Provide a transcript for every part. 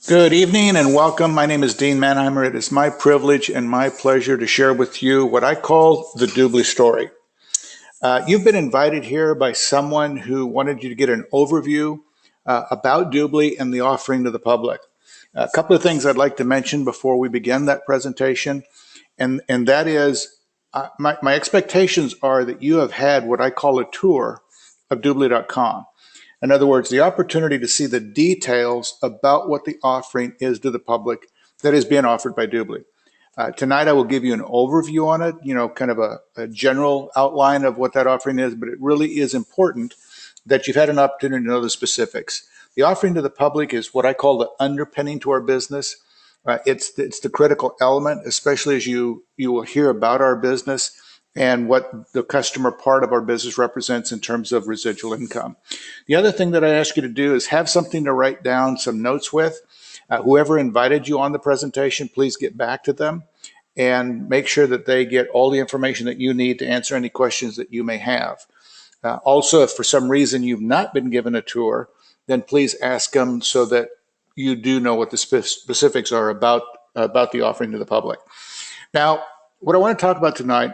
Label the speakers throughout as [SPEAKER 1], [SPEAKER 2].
[SPEAKER 1] Good evening and welcome. My name is Dean Manheimer. It is my privilege and my pleasure to share with you what I call the DubLi story. You've been invited here by someone who wanted you to get an overview about DubLi and the offering to the public. A couple of things I'd like to mention before we begin that presentation, and that is my expectations are that you have had what I call a tour of DubLi.com. In other words, the opportunity to see the details about what the offering is to the public that is being offered by DubLi. Tonight, I will give you an overview on it, kind of a general outline of what that offering is, but it really is important that you've had an opportunity to know the specifics. The offering to the public is what I call the underpinning to our business. It's the critical element, especially as you will hear about our business and what the customer part of our business represents in terms of residual income. The other thing that I ask you to do is have something to write down some notes with. Whoever invited you on the presentation, please get back to them and make sure that they get all the information that you need to answer any questions that you may have. Also, if for some reason you've not been given a tour, then please ask them so that you do know what the specifics are about the offering to the public. Now, what I want to talk about tonight,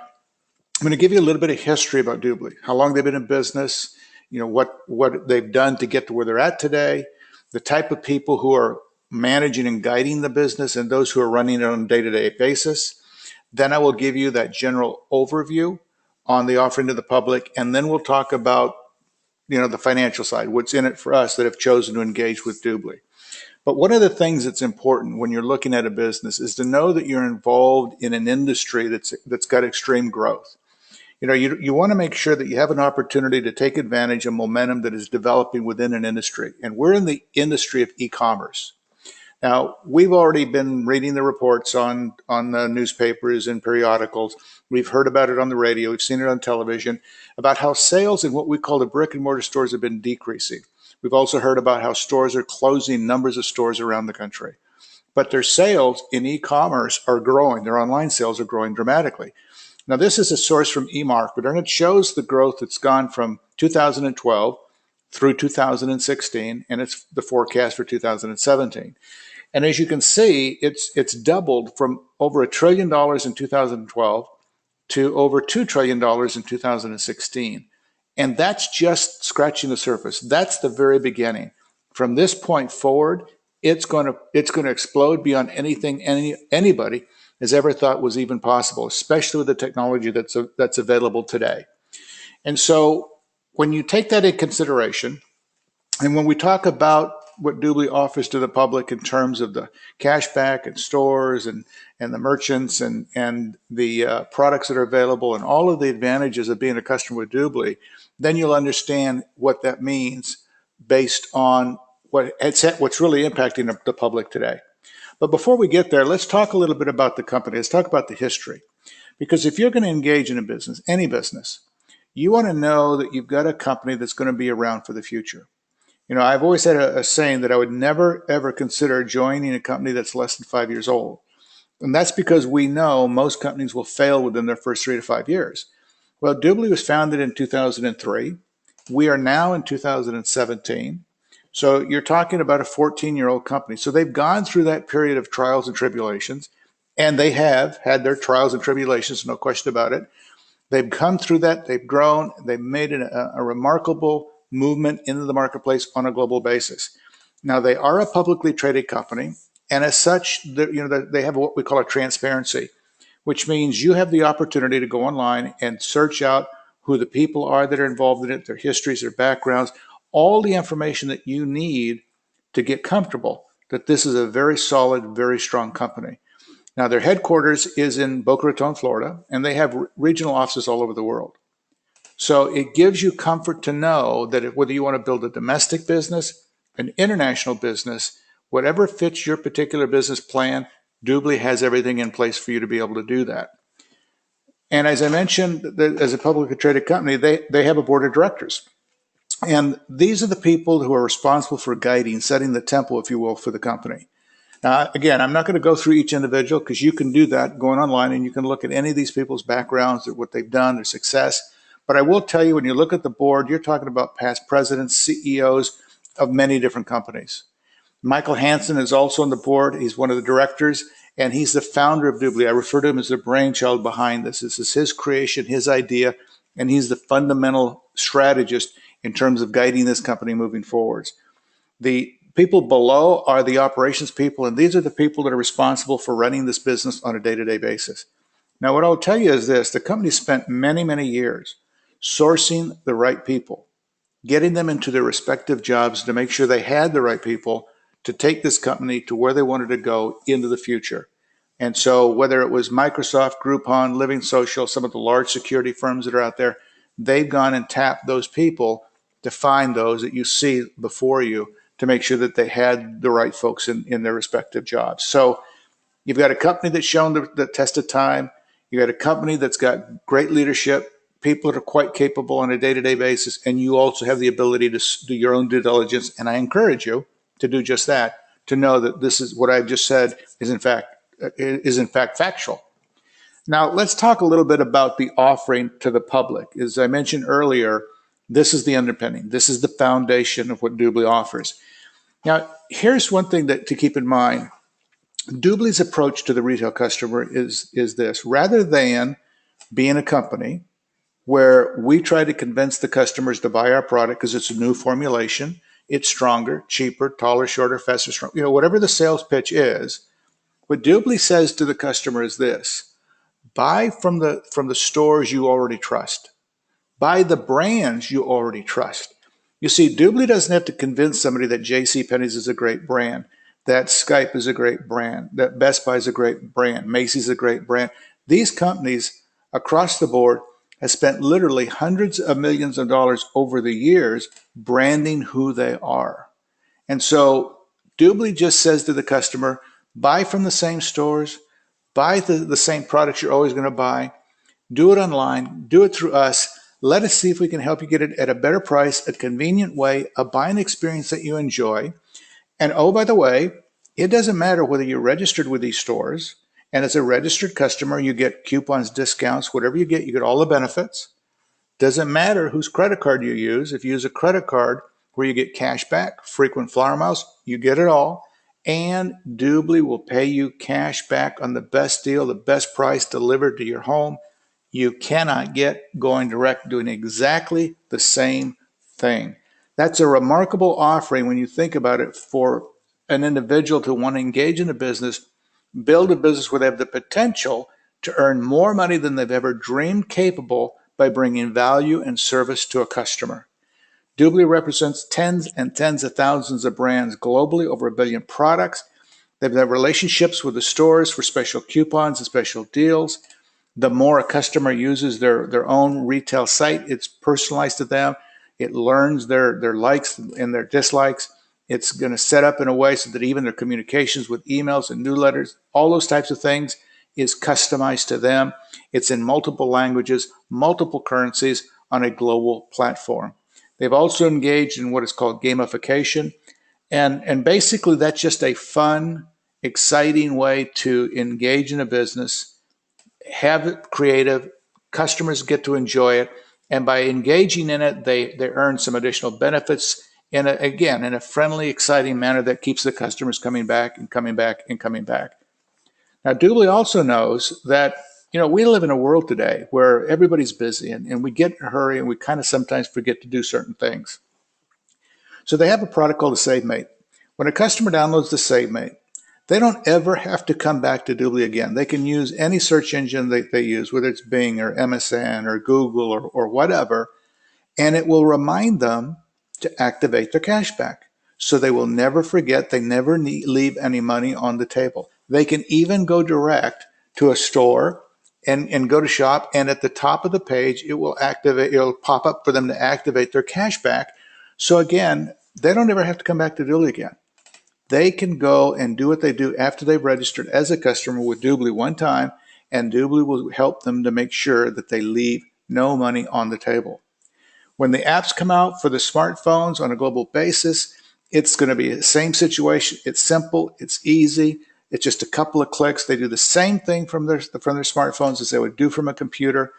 [SPEAKER 1] I'm going to give you a little bit of history about DubLi, how long they've been in business, what they've done to get to where they're at today, the type of people who are managing and guiding the business, and those who are running it on a day-to-day basis. Then I will give you that general overview on the offering to the public, and then we'll talk about the financial side, what's in it for us that have chosen to engage with DubLi. But one of the things that's important when you're looking at a business is to know that you're involved in an industry that's got extreme growth. You want to make sure that you have an opportunity to take advantage of momentum that is developing within an industry. And we're in the industry of e-commerce. Now, we've already been reading the reports on the newspapers and periodicals. We've heard about it on the radio. We've seen it on television about how sales in what we call the brick and mortar stores have been decreasing. We've also heard about how stores are closing numbers of stores around the country. But their sales in e-commerce are growing. Their online sales are growing dramatically. Now, this is a source from eMarketer, and it shows the growth that's gone from 2012 through 2016, and it's the forecast for 2017. And as you can see, it's doubled from over $1 trillion in 2012 to over $2 trillion in 2016. And that's just scratching the surface. That's the very beginning. From this point forward, it's going to explode beyond anything anybody has ever thought was even possible, especially with the technology that's available today. And so when you take that into consideration, and when we talk about what DubLi offers to the public in terms of the cashback and stores and the merchants and the products that are available and all of the advantages of being a customer with DubLi, then you'll understand what that means based on what's really impacting the public today. But before we get there, let's talk a little bit about the company. Let's talk about the history. Because if you're going to engage in a business, any business, you want to know that you've got a company that's going to be around for the future. I've always had a saying that I would never, ever consider joining a company that's less than 5 years old. And that's because we know most companies will fail within their first 3 to 5 years. Well, DubLi was founded in 2003. We are now in 2017. So you're talking about a 14-year-old company. So they've gone through that period of trials and tribulations, and they have had their trials and tribulations, no question about it. They've come through that. They've grown. They've made a remarkable movement into the marketplace on a global basis. Now, they are a publicly traded company, and as such, they have what we call a transparency, which means you have the opportunity to go online and search out who the people are that are involved in it, their histories, their backgrounds, all the information that you need to get comfortable that this is a very solid, very strong company. Now, their headquarters is in Boca Raton, Florida, and they have regional offices all over the world. So it gives you comfort to know that whether you want to build a domestic business, an international business, whatever fits your particular business plan, DubLi has everything in place for you to be able to do that. And as I mentioned, as a publicly traded company, they have a board of directors. And these are the people who are responsible for guiding, setting the tempo, if you will, for the company. Now, again, I'm not going to go through each individual because you can do that going online and you can look at any of these people's backgrounds, what they've done, their success. But I will tell you, when you look at the board, you're talking about past presidents, CEOs of many different companies. Michael Hansen is also on the board. He's one of the directors, and he's the founder of DubLi. I refer to him as the brainchild behind this. This is his creation, his idea, and he's the fundamental strategist in terms of guiding this company moving forwards. The people below are the operations people, and these are the people that are responsible for running this business on a day-to-day basis. Now, what I'll tell you is this: the company spent many, many years sourcing the right people, getting them into their respective jobs to make sure they had the right people to take this company to where they wanted to go into the future. And so whether it was Microsoft, Groupon, Living Social, some of the large security firms that are out there, they've gone and tapped those people to find those that you see before you to make sure that they had the right folks in their respective jobs. So you've got a company that's shown the test of time. You got a company that's got great leadership, people that are quite capable on a day-to-day basis, and you also have the ability to do your own due diligence. And I encourage you to do just that, to know that this is what I've just said is in fact factual. Now, let's talk a little bit about the offering to the public. As I mentioned earlier, this is the underpinning. This is the foundation of what DubLi offers. Now, here's one thing to keep in mind. DubLi's approach to the retail customer is this: rather than being a company where we try to convince the customers to buy our product because it's a new formulation, it's stronger, cheaper, taller, shorter, faster, stronger, whatever the sales pitch is, what DubLi says to the customer is this: buy from the stores you already trust. Buy the brands you already trust. You see, DubLi doesn't have to convince somebody that JCPenney's is a great brand, that Skype is a great brand, that Best Buy is a great brand, Macy's is a great brand. These companies across the board have spent literally hundreds of millions of dollars over the years branding who they are. And so DubLi just says to the customer, buy from the same stores, buy the same products you're always going to buy, do it online, do it through us. Let us see if we can help you get it at a better price, a convenient way, a buying experience that you enjoy. And oh, by the way, it doesn't matter whether you're registered with these stores, and as a registered customer, you get coupons, discounts, whatever you get all the benefits. Doesn't matter whose credit card you use. If you use a credit card where you get cash back, frequent flyer miles, you get it all. And DubLi will pay you cash back on the best deal, the best price delivered to your home. You cannot get going direct doing exactly the same thing. That's a remarkable offering when you think about it for an individual to want to engage in a business, build a business where they have the potential to earn more money than they've ever dreamed capable by bringing value and service to a customer. DubLi represents tens and tens of thousands of brands globally, over 1 billion products. They've had relationships with the stores for special coupons and special deals. The more a customer uses their own retail site, it's personalized to them. It learns their likes and their dislikes. It's going to set up in a way so that even their communications with emails and newsletters, all those types of things, is customized to them. It's in multiple languages, multiple currencies on a global platform. They've also engaged in what is called gamification. And basically, that's just a fun, exciting way to engage in a business, have it creative, customers get to enjoy it, and by engaging in it, they earn some additional benefits in a friendly, exciting manner that keeps the customers coming back and coming back and coming back. Now, DubLi also knows that we live in a world today where everybody's busy and we get in a hurry and we kind of sometimes forget to do certain things. So they have a product called a SaveMate. When a customer downloads the SaveMate, they don't ever have to come back to DubLi again. They can use any search engine that they use, whether it's Bing or MSN or Google or whatever, and it will remind them to activate their cashback. So they will never forget, they never leave any money on the table. They can even go direct to a store and go to shop, and at the top of the page, it'll pop up for them to activate their cashback. So again, they don't ever have to come back to DubLi again. They can go and do what they do after they've registered as a customer with DubLi one time, and DubLi will help them to make sure that they leave no money on the table. When the apps come out for the smartphones on a global basis, it's going to be the same situation. It's simple, it's easy, it's just a couple of clicks. They do the same thing from their smartphones as they would do from a computer.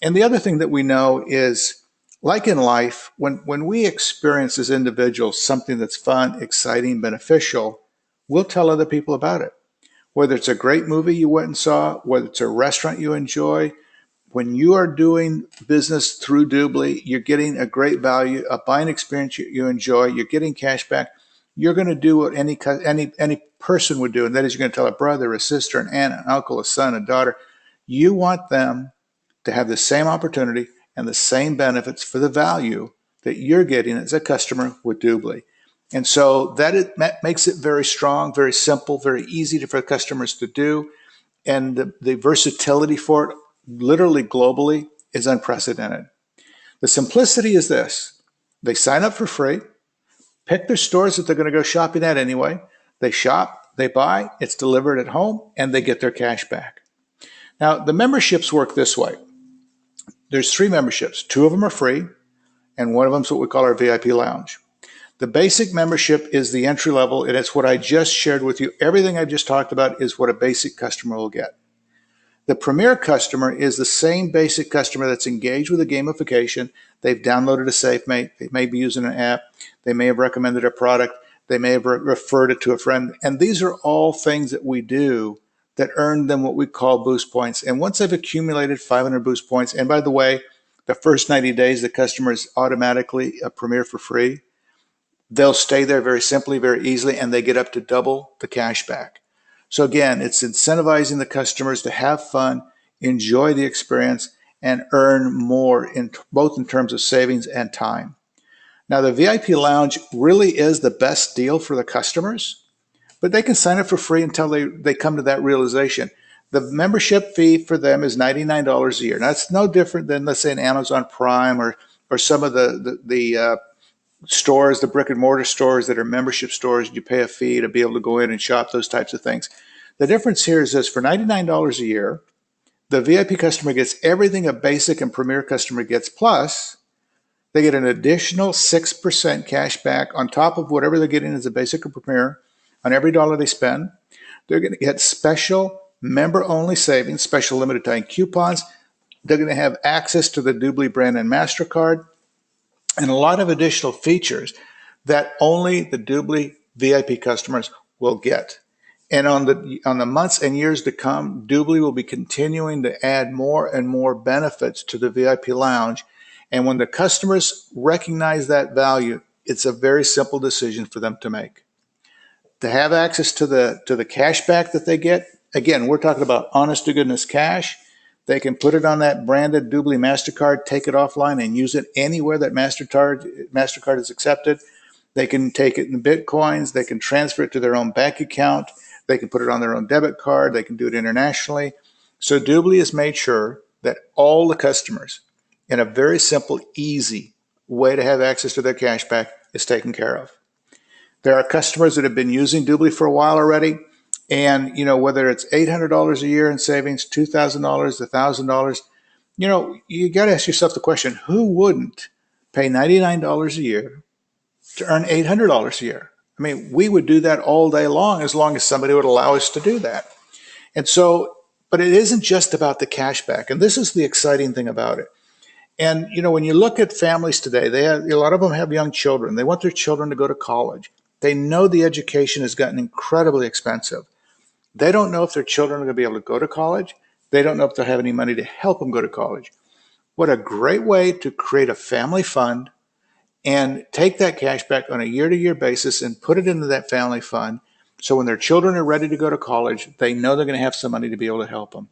[SPEAKER 1] And the other thing that we know is, Like in life, when we experience as individuals something that's fun, exciting, beneficial, we'll tell other people about it. Whether it's a great movie you went and saw, whether it's a restaurant you enjoy, when you are doing business through DubLi, you're getting a great value, a buying experience you enjoy, you're getting cash back. You're going to do what any person would do, and that is you're going to tell a brother, a sister, an aunt, an uncle, a son, a daughter. You want them to have the same opportunity and the same benefits for the value that you're getting as a customer with DubLi. And so that makes it very strong, very simple, very easy for customers to do. And the versatility for it, literally globally, is unprecedented. The simplicity is this: they sign up for free, pick their stores that they're going to go shopping at anyway. They shop, they buy, it's delivered at home, and they get their cash back. Now, the memberships work this way. There's 3 memberships. 2 of them are free, and one of them is what we call our VIP lounge. The basic membership is the entry level, and it's what I just shared with you. Everything I've just talked about is what a basic customer will get. The premier customer is the same basic customer that's engaged with the gamification. They've downloaded a SafeMate. They may be using an app. They may have recommended a product. They may have referred it to a friend. And these are all things that we do that earn them what we call boost points. And once they've accumulated 500 boost points, and by the way, the first 90 days, the customer is automatically a premier for free. They'll stay there very simply, very easily, and they get up to double the cash back. So again, it's incentivizing the customers to have fun, enjoy the experience, and earn more, both in terms of savings and time. Now, the VIP Lounge really is the best deal for the customers, but they can sign up for free until they come to that realization. The membership fee for them is $99 a year. Now, it's no different than, let's say, an Amazon Prime or some of the stores, the brick and mortar stores that are membership stores. You pay a fee to be able to go in and shop, those types of things. The difference here is this: for $99 a year, the VIP customer gets everything a basic and premier customer gets, plus they get an additional 6% cash back on top of whatever they're getting as a basic or premier on every dollar they spend. They're going to get special member-only savings, special limited time coupons. They're going to have access to the DubLi brand and MasterCard, and a lot of additional features that only the DubLi VIP customers will get. And on the months and years to come, DubLi will be continuing to add more and more benefits to the VIP lounge. And when the customers recognize that value, it's a very simple decision for them to make. To have access to the cash back that they get, again, we're talking about honest to goodness cash. They can put it on that branded DubLi MasterCard, take it offline, and use it anywhere that MasterCard is accepted. They can take it in Bitcoins. They can transfer it to their own bank account. They can put it on their own debit card. They can do it internationally. So DubLi has made sure that all the customers, in a very simple, easy way to have access to their cash back, is taken care of. There are customers that have been using DubLi for a while already. And, whether it's $800 a year in savings, $2,000, $1,000, you got to ask yourself the question: who wouldn't pay $99 a year to earn $800 a year? I mean, we would do that all day long as somebody would allow us to do that. And so, but it isn't just about the cash back. And this is the exciting thing about it. And, when you look at families today, a lot of them have young children. They want their children to go to college. They know the education has gotten incredibly expensive. They don't know if their children are going to be able to go to college. They don't know if they'll have any money to help them go to college. What a great way to create a family fund and take that cash back on a year-to-year basis and put it into that family fund. So when their children are ready to go to college, they know they're going to have some money to be able to help them.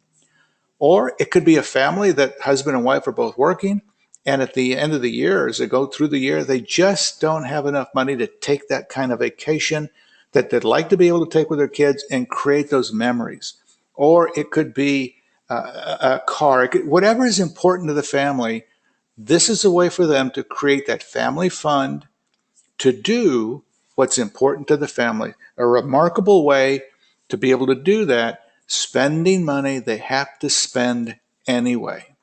[SPEAKER 1] Or it could be a family that husband and wife are both working, and at the end of the year, as they go through the year, they just don't have enough money to take that kind of vacation that they'd like to be able to take with their kids and create those memories. Or it could be a car, whatever is important to the family. This is a way for them to create that family fund to do what's important to the family. A remarkable way to be able to do that, spending money they have to spend anyway.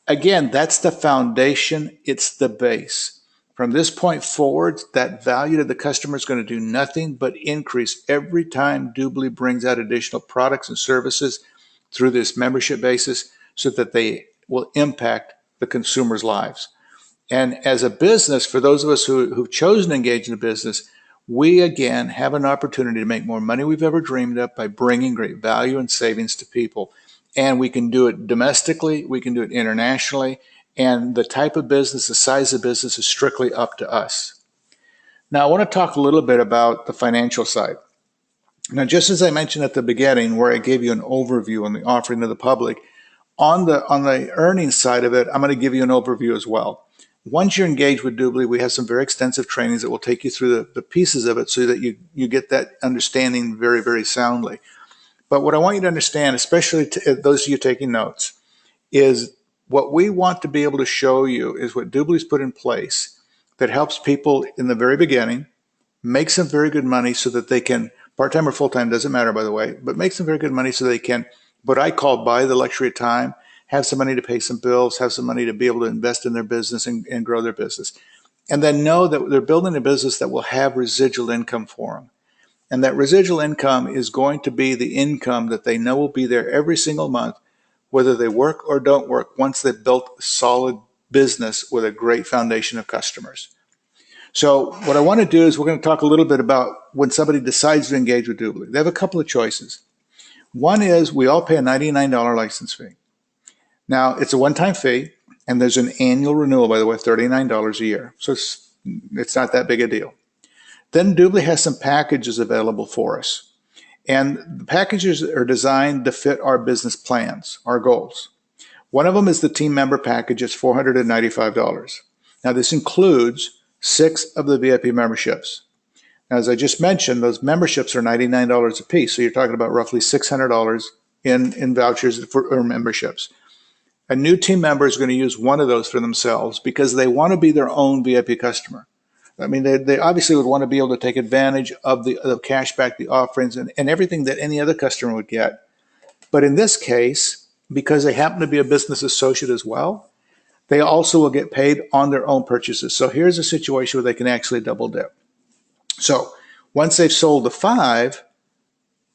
[SPEAKER 1] Again, that's the foundation. It's the base. From this point forward, that value to the customer is going to do nothing but increase every time DubLi brings out additional products and services through this membership basis so that they will impact the consumer's lives. And as a business, for those of us who've chosen to engage in a business, we again have an opportunity to make more money we've ever dreamed of by bringing great value and savings to people. And we can do it domestically, we can do it internationally, and the type of business, the size of business is strictly up to us. Now, I want to talk a little bit about the financial side. Now, just as I mentioned at the beginning, where I gave you an overview on the offering to the public, on the earnings side of it, I'm going to give you an overview as well. Once you're engaged with DubLi, we have some very extensive trainings that will take you through the pieces of it so that you get that understanding very, very soundly. But what I want you to understand, especially to those of you taking notes, is what we want to be able to show you is what DubLi's put in place that helps people in the very beginning make some very good money so that they can, part-time or full-time, doesn't matter by the way, but make some very good money so they can, what I call buy the luxury of time, have some money to pay some bills, have some money to be able to invest in their business and grow their business. And then know that they're building a business that will have residual income for them. And that residual income is going to be the income that they know will be there every single month, whether they work or don't work, once they've built a solid business with a great foundation of customers. So what I want to do is we're going to talk a little bit about when somebody decides to engage with DubLi. They have a couple of choices. One is we all pay a $99 license fee. Now, it's a one-time fee, and there's an annual renewal, by the way, $39 a year. So it's not that big a deal. Then DubLi has some packages available for us. And the packages are designed to fit our business plans, our goals. One of them is the team member package. It's $495. Now, this includes 6 of the VIP memberships. Now, as I just mentioned, those memberships are $99 a piece. So you're talking about roughly $600 in vouchers for memberships. A new team member is going to use one of those for themselves because they want to be their own VIP customer. I mean, they obviously would want to be able to take advantage of the cashback, the offerings, and everything that any other customer would get. But in this case, because they happen to be a business associate as well, they also will get paid on their own purchases. So here's a situation where they can actually double dip. So once they've sold the 5,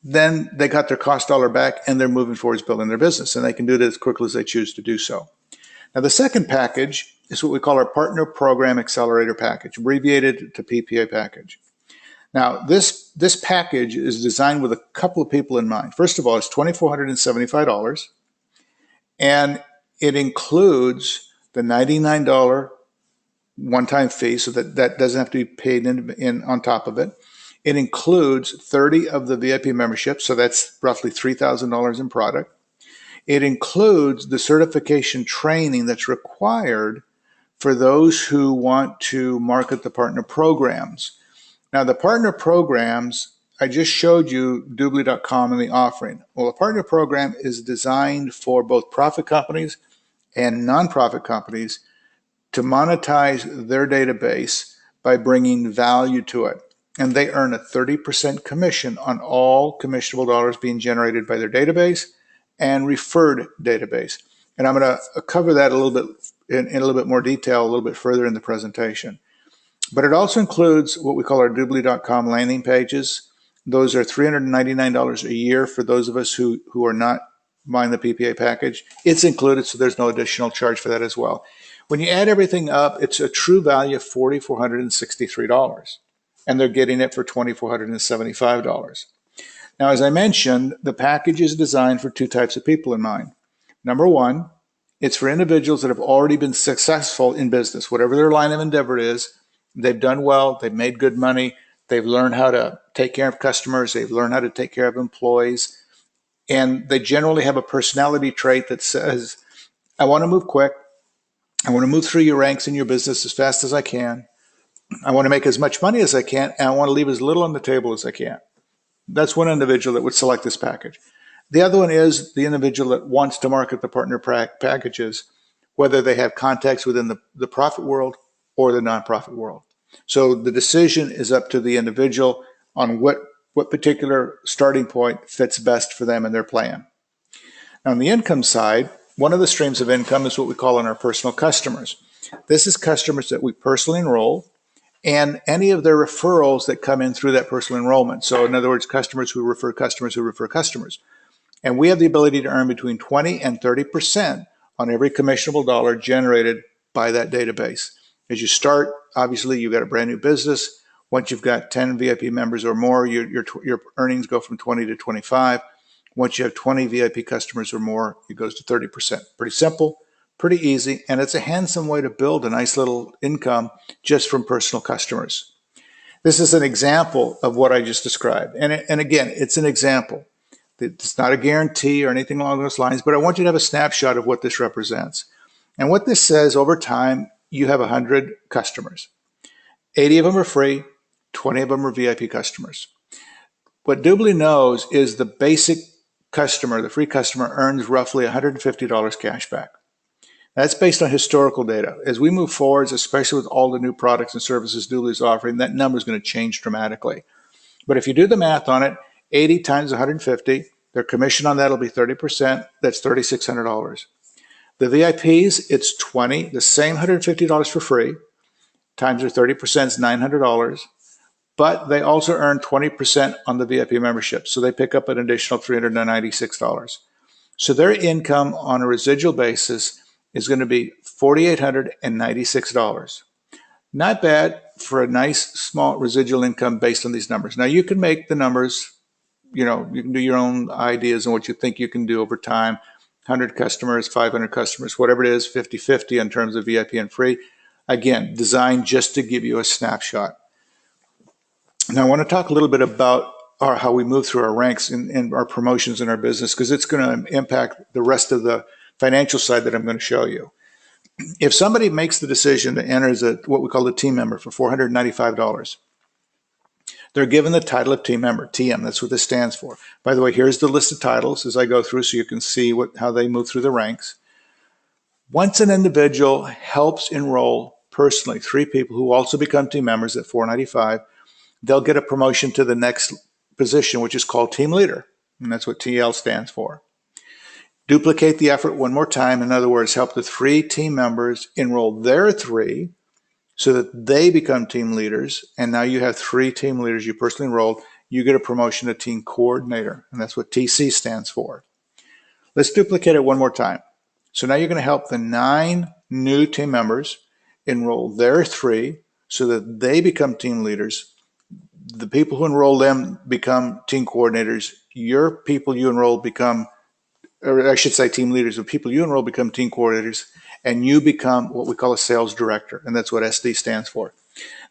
[SPEAKER 1] then they got their cost dollar back and they're moving towards building their business, and they can do it as quickly as they choose to do so. Now, the second package is what we call our Partner Program Accelerator Package, abbreviated to PPA package. Now, this package is designed with a couple of people in mind. First of all, it's $2,475, and it includes the $99 one-time fee, so that doesn't have to be paid in on top of it. It includes 30 of the VIP memberships, so that's roughly $3,000 in product. It includes the certification training that's required for those who want to market the partner programs. Now, the partner programs, I just showed you DubLi.com and the offering. Well, a partner program is designed for both profit companies and nonprofit companies to monetize their database by bringing value to it. And they earn a 30% commission on all commissionable dollars being generated by their database and referred database. And I'm going to cover that a little bit in a little bit more detail a little bit further in the presentation. But it also includes what we call our DubLi.com landing pages. Those are $399 a year for those of us who are not buying the PPA package. It's included, so there's no additional charge for that as well. When you add everything up, it's a true value of $4,463. And they're getting it for $2,475. Now, as I mentioned, the package is designed for 2 types of people in mind. Number one, it's for individuals that have already been successful in business. Whatever their line of endeavor is, they've done well, they've made good money, they've learned how to take care of customers, they've learned how to take care of employees, and they generally have a personality trait that says, I want to move quick, I want to move through your ranks in your business as fast as I can, I want to make as much money as I can, and I want to leave as little on the table as I can. That's one individual that would select this package. The other one is the individual that wants to market the partner packages, whether they have contacts within the profit world or the nonprofit world. So the decision is up to the individual on what particular starting point fits best for them and their plan. Now, on the income side, one of the streams of income is what we call on our personal customers. This is customers that we personally enroll, and any of their referrals that come in through that personal enrollment. So in other words, customers who refer customers who refer customers. And we have the ability to earn between 20 and 30% on every commissionable dollar generated by that database. As you start, obviously, you've got a brand new business. Once you've got 10 VIP members or more, your earnings go from 20 to 25. Once you have 20 VIP customers or more, it goes to 30%. Pretty simple, pretty easy, and it's a handsome way to build a nice little income just from personal customers. This is an example of what I just described. And again, it's an example. It's not a guarantee or anything along those lines, but I want you to have a snapshot of what this represents. And what this says, over time, you have 100 customers. 80 of them are free, 20 of them are VIP customers. What DubLi knows is the basic customer, the free customer, earns roughly $150 cash back. That's based on historical data. As we move forwards, especially with all the new products and services DubLi is offering, that number is going to change dramatically. But if you do the math on it, 80 times 150, their commission on that will be 30%. That's $3,600. The VIPs, it's 20, the same $150 for free, times their 30% is $900. But they also earn 20% on the VIP membership. So they pick up an additional $396. So their income on a residual basis is going to be $4,896. Not bad for a nice small residual income based on these numbers. Now you can make the numbers, you can do your own ideas on what you think you can do over time. 100 customers, 500 customers, whatever it is, 50-50 in terms of VIP and free. Again, designed just to give you a snapshot. Now I want to talk a little bit about how we move through our ranks and our promotions in our business, because it's going to impact the rest of the financial side that I'm going to show you. If somebody makes the decision to enter as what we call a team member for $495, they're given the title of team member, TM. That's what this stands for. By the way, here's the list of titles as I go through so you can see how they move through the ranks. Once an individual helps enroll personally 3 people who also become team members at $495, they'll get a promotion to the next position, which is called team leader. And that's what TL stands for. Duplicate the effort one more time. In other words, help the 3 team members enroll their 3 so that they become team leaders. And now you have 3 team leaders you personally enrolled. You get a promotion to team coordinator. And that's what TC stands for. Let's duplicate it one more time. So now you're going to help the 9 new team members enroll their 3 so that they become team leaders. The people who enroll them become team coordinators. Your people you enroll become, or I should say team leaders. The people you enroll become team coordinators, and you become what we call a sales director, and that's what SD stands for.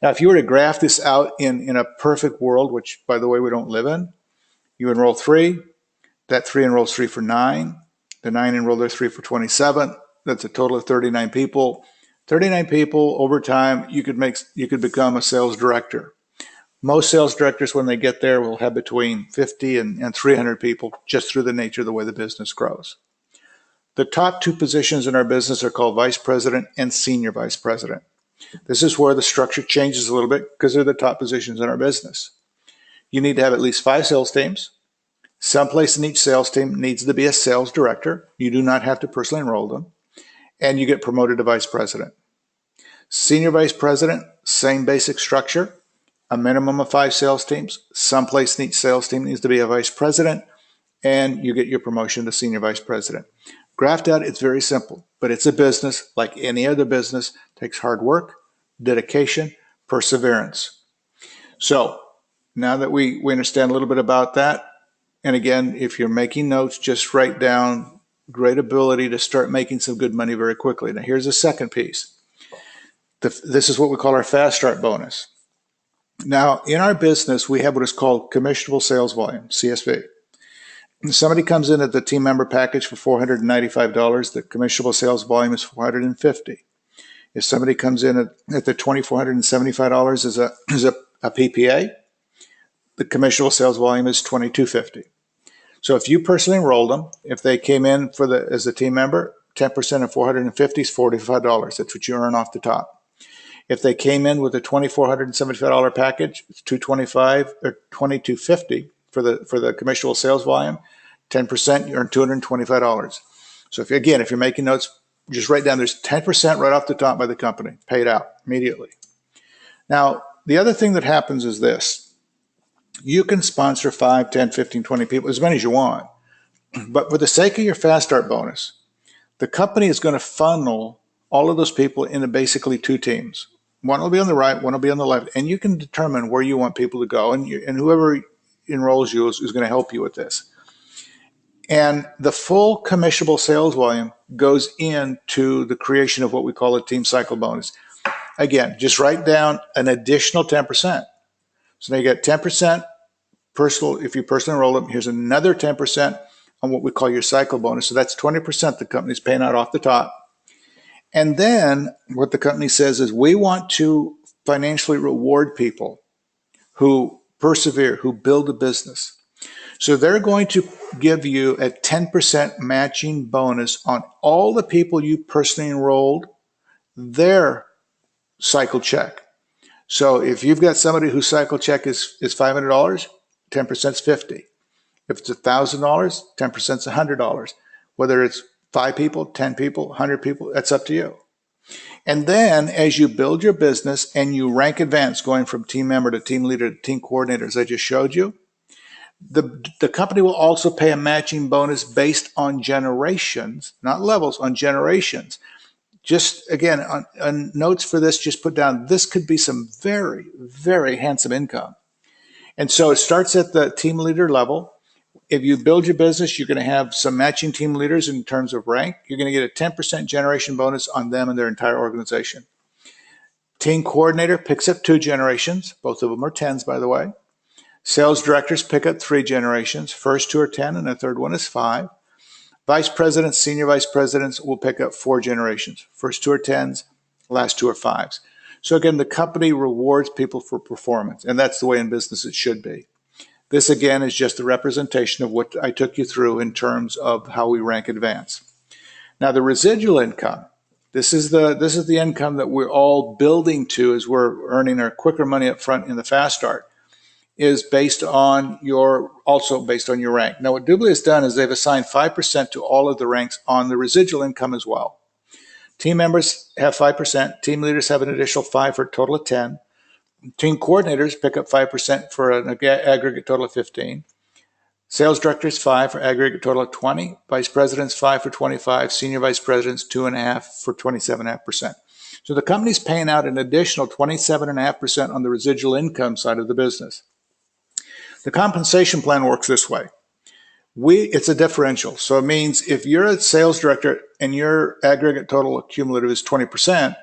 [SPEAKER 1] Now, if you were to graph this out in a perfect world, which, by the way, we don't live in, you enroll 3, that 3 enrolls 3 for 9, the 9 enroll their 3 for 27, that's a total of 39 people. 39 people, over time, you could become a sales director. Most sales directors, when they get there, will have between 50 and 300 people just through the nature of the way the business grows. The top 2 positions in our business are called vice president and senior vice president. This is where the structure changes a little bit because they're the top positions in our business. You need to have at least 5 sales teams. Someplace in each sales team needs to be a sales director. You do not have to personally enroll them. And you get promoted to vice president. Senior vice president, same basic structure. A minimum of 5 sales teams. Someplace in each sales team needs to be a vice president, and you get your promotion to senior vice president. Graphed out, it's very simple, but it's a business like any other business. It takes hard work, dedication, perseverance. So now that we understand a little bit about that, and again, if you're making notes, just write down great ability to start making some good money very quickly. Now here's the second piece. This is what we call our fast start bonus. Now, in our business, we have what is called commissionable sales volume, CSV. If somebody comes in at the team member package for $495, the commissionable sales volume is $450. If somebody comes in at the $2,475 as a PPA, the commissionable sales volume is $2,250. So if you personally enrolled them, if they came in as a team member, 10% of $450 is $45. That's what you earn off the top. If they came in with a $2,475 package, it's $225 or $2,250 for the commissionable sales volume. 10%, you earn $225. So if you're making notes, just write down there's 10% right off the top by the company, paid out immediately. Now, the other thing that happens is this. You can sponsor 5, 10, 15, 20 people, as many as you want. But for the sake of your fast start bonus, the company is going to funnel all of those people into basically two teams. One will be on the right, one will be on the left, and you can determine where you want people to go, and whoever enrolls you is going to help you with this. And the full commissionable sales volume goes into the creation of what we call a team cycle bonus. Again, just write down an additional 10%. So now you get 10% personal, if you personally enroll them. Here's another 10% on what we call your cycle bonus. So that's 20% the company's paying out off the top. And then what the company says is we want to financially reward people who persevere, who build a business. So they're going to give you a 10% matching bonus on all the people you personally enrolled, their cycle check. So if you've got somebody whose cycle check is $500, 10% is $50. If it's $1,000, 10% is $100. Whether it's 5 people, 10 people, 100 people, that's up to you. And then as you build your business and you rank advance, going from team member to team leader to team coordinator, as I just showed you, the company will also pay a matching bonus based on generations, not levels, on generations. Just again, on notes for this, just put down, this could be some very, very handsome income. And so it starts at the team leader level. If you build your business, you're going to have some matching team leaders in terms of rank. You're going to get a 10% generation bonus on them and their entire organization. Team coordinator picks up 2 generations. Both of them are 10s, by the way. Sales directors pick up 3 generations. First 2 are 10 and the third one is 5. Vice presidents, senior vice presidents will pick up 4 generations. First 2 are 10s, last 2 are 5s. So again, the company rewards people for performance, and that's the way in business it should be. This again is just a representation of what I took you through in terms of how we rank advance. Now the residual income, this is the income that we're all building to as we're earning our quicker money up front in the fast start, is based on your rank. Now what DubLi has done is they've assigned 5% to all of the ranks on the residual income as well. Team members have 5%, team leaders have an additional 5 for a total of 10. Team coordinators pick up 5% for an aggregate total of 15. Sales directors 5 for aggregate total of 20. Vice presidents 5 for 25. Senior vice presidents 2.5 for 27.5%. So the company's paying out an additional 27.5% on the residual income side of the business. The compensation plan works this way. It's a differential. So it means if you're a sales director and your aggregate total cumulative is 20%,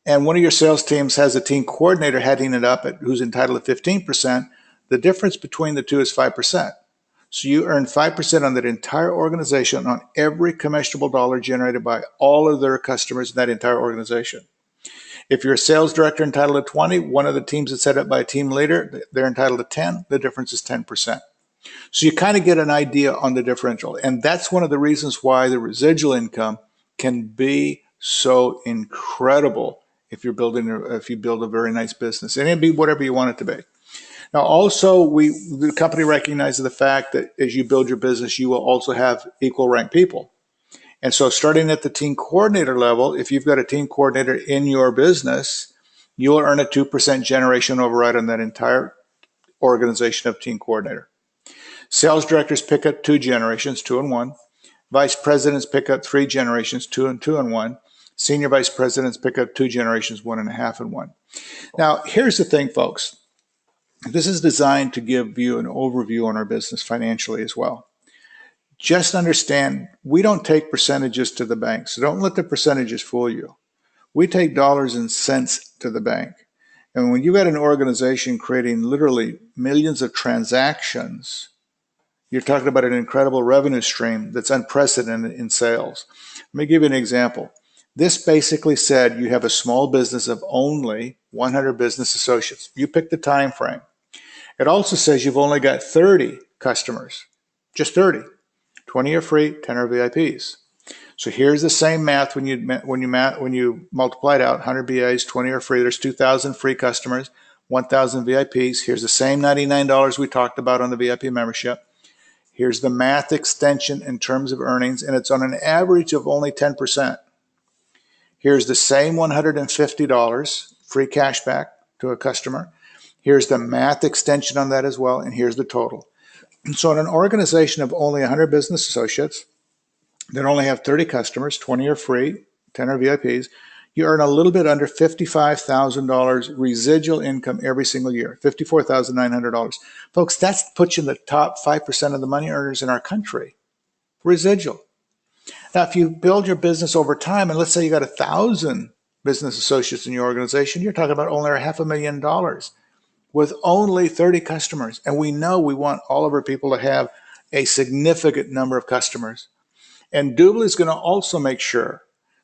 [SPEAKER 1] and one of your sales teams has a team coordinator heading it up who's entitled to 15%, the difference between the two is 5%. So you earn 5% on that entire organization on every commissionable dollar generated by all of their customers in that entire organization. If you're a sales director entitled to 20, one of the teams is set up by a team leader, they're entitled to 10, the difference is 10%. So you kind of get an idea on the differential. And that's one of the reasons why the residual income can be so incredible if you build a very nice business. And it'd be whatever you want it to be. Now also, the company recognizes the fact that as you build your business, you will also have equal rank people. And so starting at the team coordinator level, if you've got a team coordinator in your business, you'll earn a 2% generation override on that entire organization of team coordinator. Sales directors pick up 2 generations, 2 and 1. Vice presidents pick up 3 generations, 2 and 2 and 1. Senior vice presidents pick up 2 generations, 1.5 and 1. Now, here's the thing, folks. This is designed to give you an overview on our business financially as well. Just understand, we don't take percentages to the bank, so don't let the percentages fool you. We take dollars and cents to the bank. And when you've got an organization creating literally millions of transactions, you're talking about an incredible revenue stream that's unprecedented in sales. Let me give you an example. This basically said you have a small business of only 100 business associates. You pick the time frame. It also says you've only got 30 customers, just 30. 20 are free, 10 are VIPs. So here's the same math when you multiply it out, 100 BAs, 20 are free. There's 2,000 free customers, 1,000 VIPs. Here's the same $99 we talked about on the VIP membership. Here's the math extension in terms of earnings, and it's on an average of only 10%. Here's the same $150 free cash back to a customer. Here's the math extension on that as well, and here's the total. So in an organization of only 100 business associates that only have 30 customers, 20 are free, 10 are VIPs, you earn a little bit under $55,000 residual income every single year, $54,900. Folks, that puts you in the top 5% of the money earners in our country. Residual. Now, if you build your business over time, and let's say you got 1,000 business associates in your organization, you're talking about only $500,000 with only 30 customers. And we know we want all of our people to have a significant number of customers. And DubLi is going to also make sure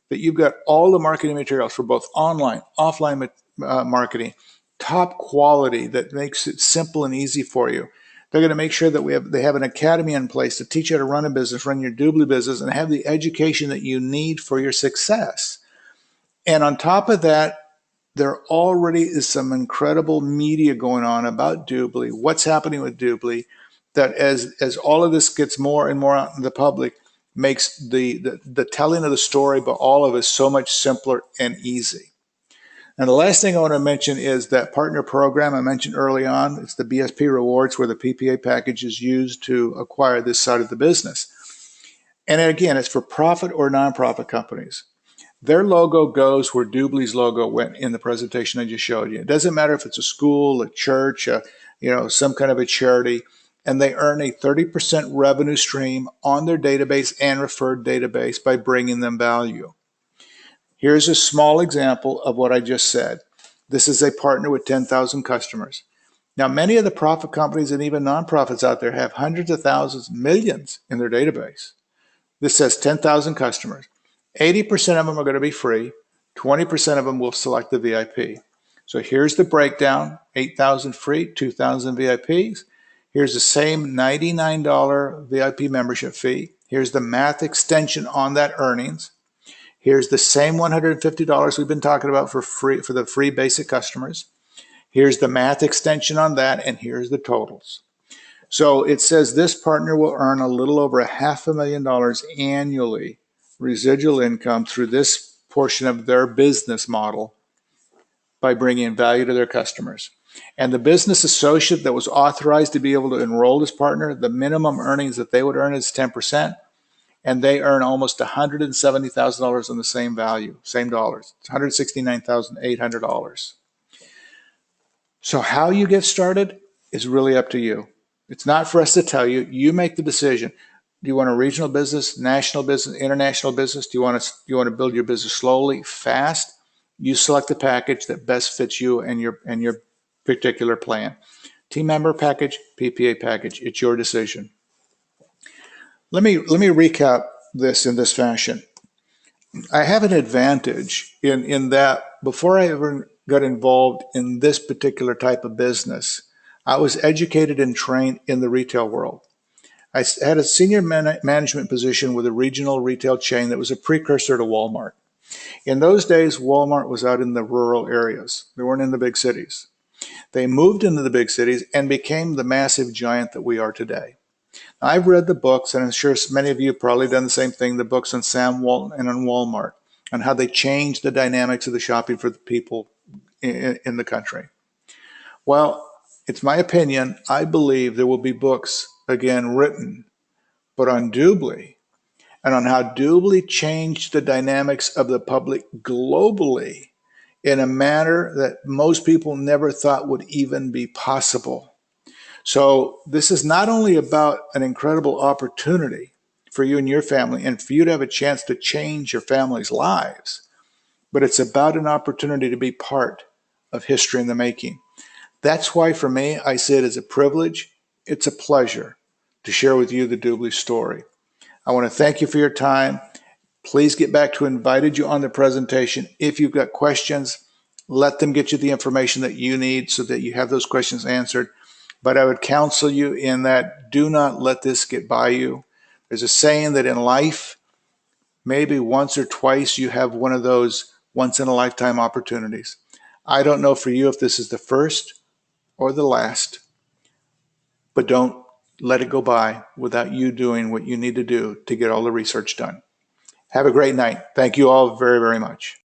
[SPEAKER 1] that you've got all the marketing materials for both online, offline marketing, top quality that makes it simple and easy for you. They're going to make sure that they have an academy in place to teach you how to run a business, run your DubLi business, and have the education that you need for your success. And on top of that, there already is some incredible media going on about DubLi, what's happening with DubLi, that as all of this gets more and more out in the public, makes the telling of the story about all of us so much simpler and easy. And the last thing I want to mention is that partner program I mentioned early on. It's the BSP Rewards, where the PPA package is used to acquire this side of the business. And again, it's for profit or nonprofit companies. Their logo goes where DubLi's logo went in the presentation I just showed you. It doesn't matter if it's a school, a church, some kind of a charity, and they earn a 30% revenue stream on their database and referred database by bringing them value. Here's a small example of what I just said. This is a partner with 10,000 customers. Now, many of the profit companies and even nonprofits out there have hundreds of thousands, millions in their database. This says 10,000 customers. 80% of them are going to be free. 20% of them will select the VIP. So here's the breakdown: 8,000 free, 2,000 VIPs. Here's the same $99 VIP membership fee. Here's the math extension on that earnings. Here's the same $150 we've been talking about for the free basic customers. Here's the math extension on that, and here's the totals. So it says this partner will earn a little over $500,000 annually residual income through this portion of their business model by bringing value to their customers. And the business associate that was authorized to be able to enroll this partner, the minimum earnings that they would earn is 10%, and they earn almost $170,000 on the same value, same dollars. It's $169,800. So how you get started is really up to you. It's not for us to tell you. You make the decision. Do you want a regional business, national business, international business? Do you want to build your business slowly, fast? You select the package that best fits you and your particular plan. Team member package, PPA package. It's your decision. Let me recap this in this fashion. I have an advantage in that before I ever got involved in this particular type of business, I was educated and trained in the retail world. I had a senior management position with a regional retail chain that was a precursor to Walmart. In those days, Walmart was out in the rural areas. They weren't in the big cities. They moved into the big cities and became the massive giant that we are today. Now, I've read the books, and I'm sure many of you have probably done the same thing, the books on Sam Walton and on Walmart, on how they changed the dynamics of the shopping for the people in the country. Well, it's my opinion. I believe there will be books, again, written, but on DubLi, and on how DubLi changed the dynamics of the public globally in a manner that most people never thought would even be possible. So this is not only about an incredible opportunity for you and your family and for you to have a chance to change your family's lives, but it's about an opportunity to be part of history in the making. That's why for me, I say it as a privilege. It's a pleasure to share with you the DubLi story. I want to thank you for your time. Please get back to who invited you on the presentation. If you've got questions, let them get you the information that you need so that you have those questions answered. But I would counsel you in that do not let this get by you. There's a saying that in life, maybe once or twice you have one of those once-in-a-lifetime opportunities. I don't know for you if this is the first or the last, but don't let it go by without you doing what you need to do to get all the research done. Have a great night. Thank you all very, very much.